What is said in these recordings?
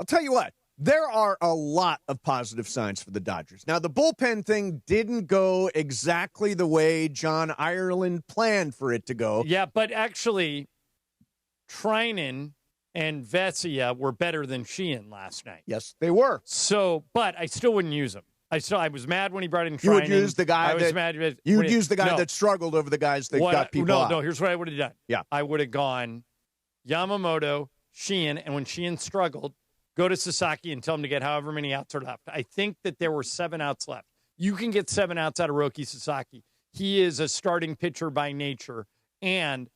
I'll tell you what. There are a lot of positive signs for the Dodgers. Now, the bullpen thing didn't go exactly the way John Ireland planned for it to go. Yeah, but actually, Trinan and Vesia were better than Sheehan last night. Yes, they were. So, but I still wouldn't use him. I was mad when he brought in Trinan. You would use the guy that struggled over the guys that got people out. No, here's what I would have done. Yeah. I would have gone Yamamoto, Sheehan, and when Sheehan struggled, go to Sasaki and tell him to get however many outs are left. I think that there were 7 outs left. You can get 7 outs out of Roki Sasaki. He is a starting pitcher by nature. And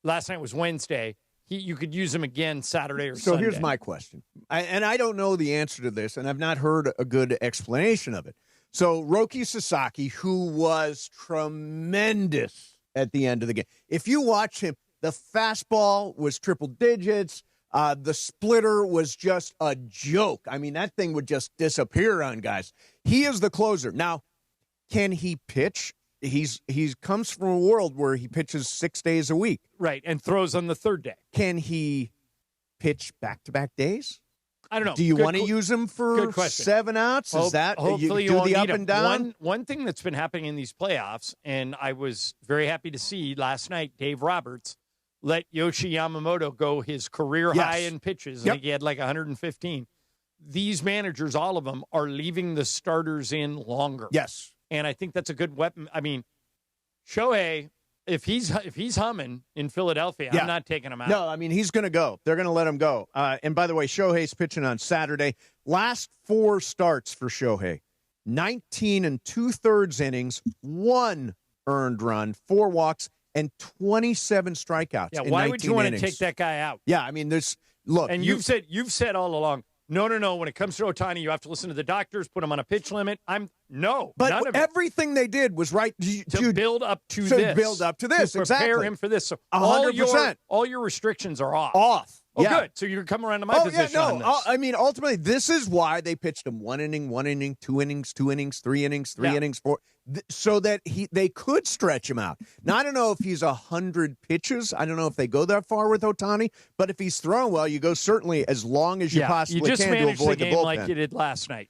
last night was Wednesday. You could use him again Saturday or Sunday. So here's my question. I don't know the answer to this, and I've not heard a good explanation of it. So Roki Sasaki, who was tremendous at the end of the game. If you watch him, the fastball was triple digits. The splitter was just a joke. I mean, that thing would just disappear on guys. He is the closer. Now, can he pitch? He comes from a world where he pitches 6 days a week. Right, and throws on the third day. Can he pitch back-to-back days? I don't know. Do you want to use him for 7 outs? Is that hopefully you do the up and down? One thing that's been happening in these playoffs, and I was very happy to see last night, Dave Roberts let Yoshi Yamamoto go his career high in pitches. I think he had like 115. These managers, all of them, are leaving the starters in longer. Yes. And I think that's a good weapon. I mean, Shohei, if he's humming in Philadelphia, I'm not taking him out. No, I mean, he's going to go. They're going to let him go. And by the way, Shohei's pitching on Saturday. Last 4 starts for Shohei. 19 2/3 innings, 1 earned run, 4 walks, and 27 strikeouts. Yeah, why would you want innings. to take that guy out? Yeah, I mean, look. And you've said all along, no. When it comes to Ohtani, you have to listen to the doctors, put him on a pitch limit. But everything they did was right to build up to this. Build up to this, to prepare exactly. him for this. So 100%. All your restrictions are off. Oh, good. So you're coming around to my position on this. I mean, ultimately, this is why they pitched him 1 inning, 2 innings, 3 innings, 3 innings, 4, so that they could stretch him out. Now, I don't know if he's 100 pitches. I don't know if they go that far with Ohtani, but if he's throwing well, you go certainly as long as you possibly can to avoid the bullpen. You just managed the game like you did last night.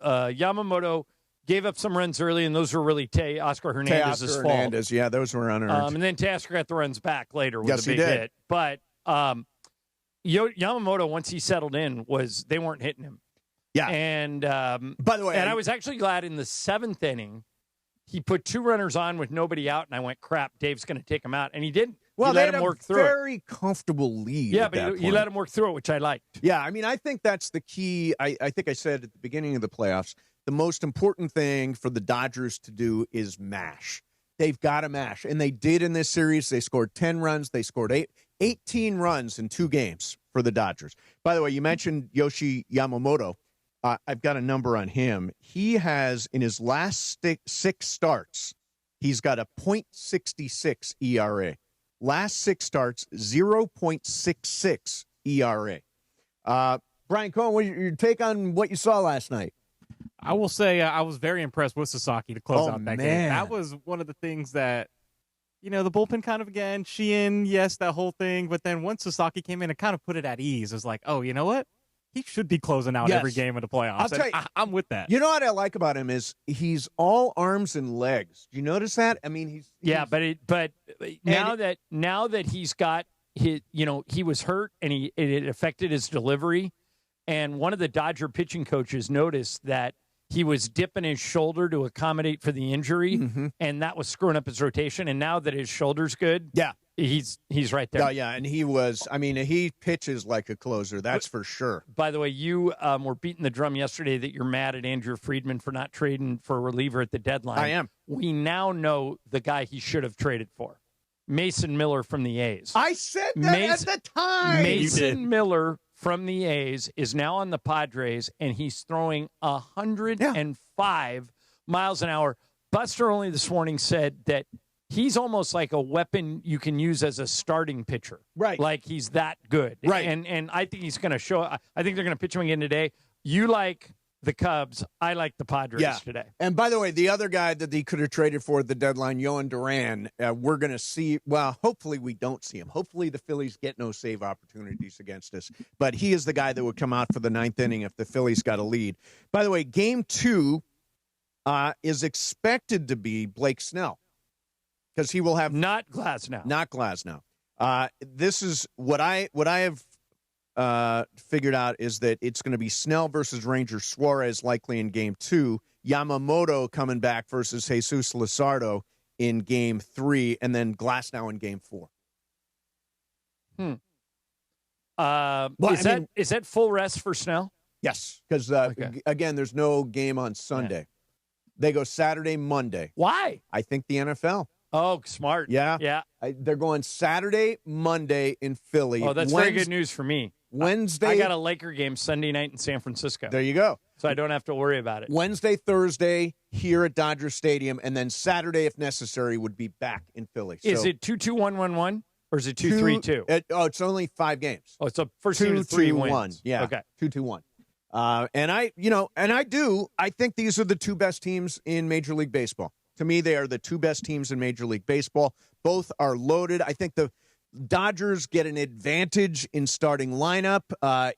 Yamamoto gave up some runs early, and those were really Oscar Hernandez's fault. Yeah, those were unearned. And then Teoscar got the runs back later with a big hit. But Yamamoto, once he settled in, they weren't hitting him. Yeah. And by the way, I was actually glad in the 7th inning, he put 2 runners on with nobody out, and I went, crap, Dave's going to take him out. And he didn't. Well, he let him work through it. Very comfortable lead. Yeah, but he let him work through it, which I liked. Yeah, I mean, I think that's the key. I think I said at the beginning of the playoffs, the most important thing for the Dodgers to do is mash. They've got to mash, and they did in this series. They scored 10 runs. They scored 18 runs in 2 games for the Dodgers. By the way, you mentioned Yoshi Yamamoto. I've got a number on him. He has, in his last 6 starts, he's got a .66 ERA. Last 6 starts, 0.66 ERA. Brian Cohen, what's your take on what you saw last night? I will say I was very impressed with Sasaki to close out that game. Man. That was one of the things that, the bullpen kind of again, Sheehan, yes, that whole thing. But then once Sasaki came in, it kind of put it at ease. It was like, oh, you know what? He should be closing out every game of the playoffs. I'll tell you, I'm with that. You know what I like about him is he's all arms and legs. Do you notice that? I mean, he's but now that he's got his, he was hurt and it affected his delivery, and one of the Dodger pitching coaches noticed that he was dipping his shoulder to accommodate for the injury, and that was screwing up his rotation. And now that his shoulder's good, he's right there. Yeah, and he pitches like a closer, that's for sure. By the way, you were beating the drum yesterday that you're mad at Andrew Friedman for not trading for a reliever at the deadline. I am. We now know the guy he should have traded for. Mason Miller from the A's. I said that at the time. Mason Miller from the A's is now on the Padres, and he's throwing 105 miles an hour. Buster Olney this morning said that he's almost like a weapon you can use as a starting pitcher. Right. Like he's that good. Right. And I think he's going to show – I think they're going to pitch him again today. You like the Cubs. I like the Padres today. And by the way, the other guy that he could have traded for at the deadline, Yohan Duran, we're going to see. Well, hopefully we don't see him. Hopefully the Phillies get no save opportunities against us. But he is the guy that would come out for the ninth inning if the Phillies got a lead. By the way, Game 2 is expected to be Blake Snell because he will have not Glasnow. Not Glasnow. This is what I have figured out is that it's going to be Snell versus Ranger Suarez likely in Game 2, Yamamoto coming back versus Jesus Luzardo in Game 3, and then Glasnow in Game 4. Is that full rest for Snell? Yes, because again, there's no game on Sunday. Yeah. They go Saturday, Monday. Why? I think the NFL. Oh, smart. Yeah. They're going Saturday, Monday in Philly. Oh, that's very good news for me. Wednesday. I got a Laker game Sunday night in San Francisco. There you go. So I don't have to worry about it. Wednesday, Thursday here at Dodger Stadium, and then Saturday, if necessary, would be back in Philly. Is it 2-2-1-1-1, or is it 2-3-2? It's only 5 games. Oh, it's a first 2 to 3 wins. 1. Yeah. Okay. 2-2-1. I think these are the two best teams in Major League Baseball. To me, they are the two best teams in Major League Baseball. Both are loaded. I think the Dodgers get an advantage in starting lineup.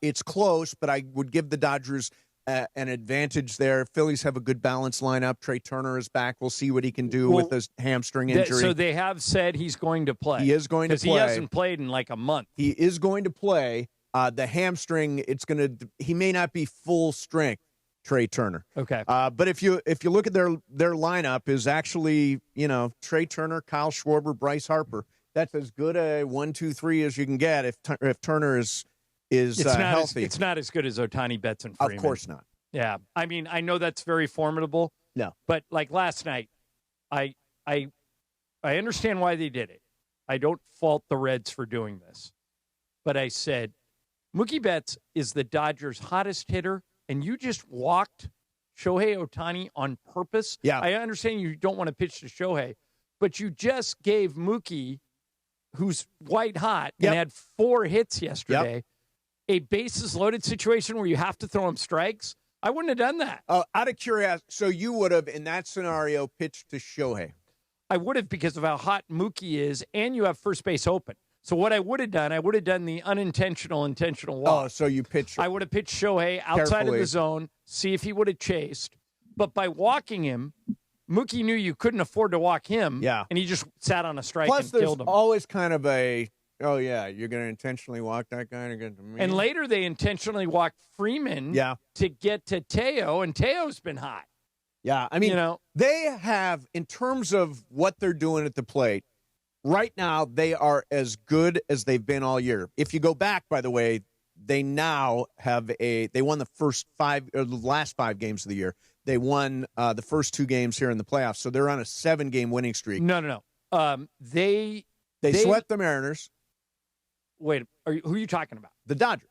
It's close, but I would give the Dodgers an advantage there. Phillies have a good balanced lineup. Trey Turner is back. We'll see what he can do with his hamstring injury. So they have said he's going to play. He is going to play. Because he hasn't played in like a month. He is going to play. The hamstring, he may not be full strength, Trey Turner. Okay. But if you look at their lineup is actually, Trey Turner, Kyle Schwarber, Bryce Harper. That's as good a 1-2-3 as you can get if Turner is healthy. It's not as good as Ohtani, Betts, and Freeman. Of course not. Yeah. I mean, I know that's very formidable. No. But like last night, I understand why they did it. I don't fault the Reds for doing this. But I said, Mookie Betts is the Dodgers' hottest hitter, and you just walked Shohei Ohtani on purpose. Yeah. I understand you don't want to pitch to Shohei, but you just gave Mookie, who's white hot and had 4 hits yesterday, a bases-loaded situation where you have to throw him strikes. I wouldn't have done that. Out of curiosity, so you would have, in that scenario, pitched to Shohei? I would have because of how hot Mookie is, and you have first base open. So what I would have done the unintentional intentional walk. Oh, so you pitched. I would have pitched Shohei outside of the zone, see if he would have chased. But by walking him, Mookie knew you couldn't afford to walk him. Yeah. And he just sat on a strike and killed him. Plus, there's always kind of you're going to intentionally walk that guy to get to me. And later they intentionally walked Freeman to get to Teo, and Teo's been hot. Yeah, I mean, they have, in terms of what they're doing at the plate, right now, they are as good as they've been all year. If you go back, by the way, they now have they won the last 5 games of the year. They won the first 2 games here in the playoffs, so they're on a 7-game winning streak. No. They swept the Mariners. Wait, who are you talking about? The Dodgers.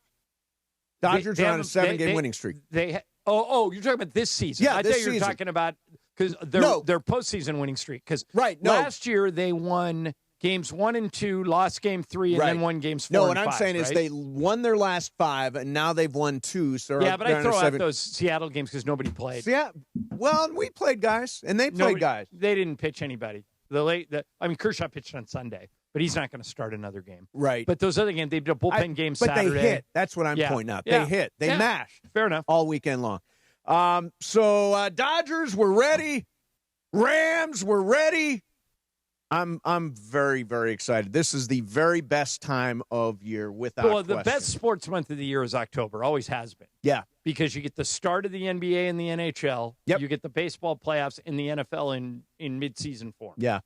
Dodgers are on a 7-game winning streak. You're talking about this season. Yeah, I thought you were talking about because their postseason winning streak. Because last year they won games 1 and 2, lost game 3, and then won games 4 and 5. No, what I'm saying is they won their last 5, and now they've won 2. So but I throw out those Seattle games because nobody played. Yeah, well, we played guys, and they played guys. They didn't pitch anybody. Kershaw pitched on Sunday, but he's not going to start another game. Right. But those other games, they did a bullpen game Saturday. But they hit. That's what I'm pointing out. They hit. They mashed. Fair enough. All weekend long. So Dodgers were ready. Rams were ready. I'm very, very excited. This is the very best time of year without question. The best sports month of the year is October. Always has been. Yeah. Because you get the start of the NBA and the NHL. Yep. You get the baseball playoffs in the NFL in mid-season form. Yeah.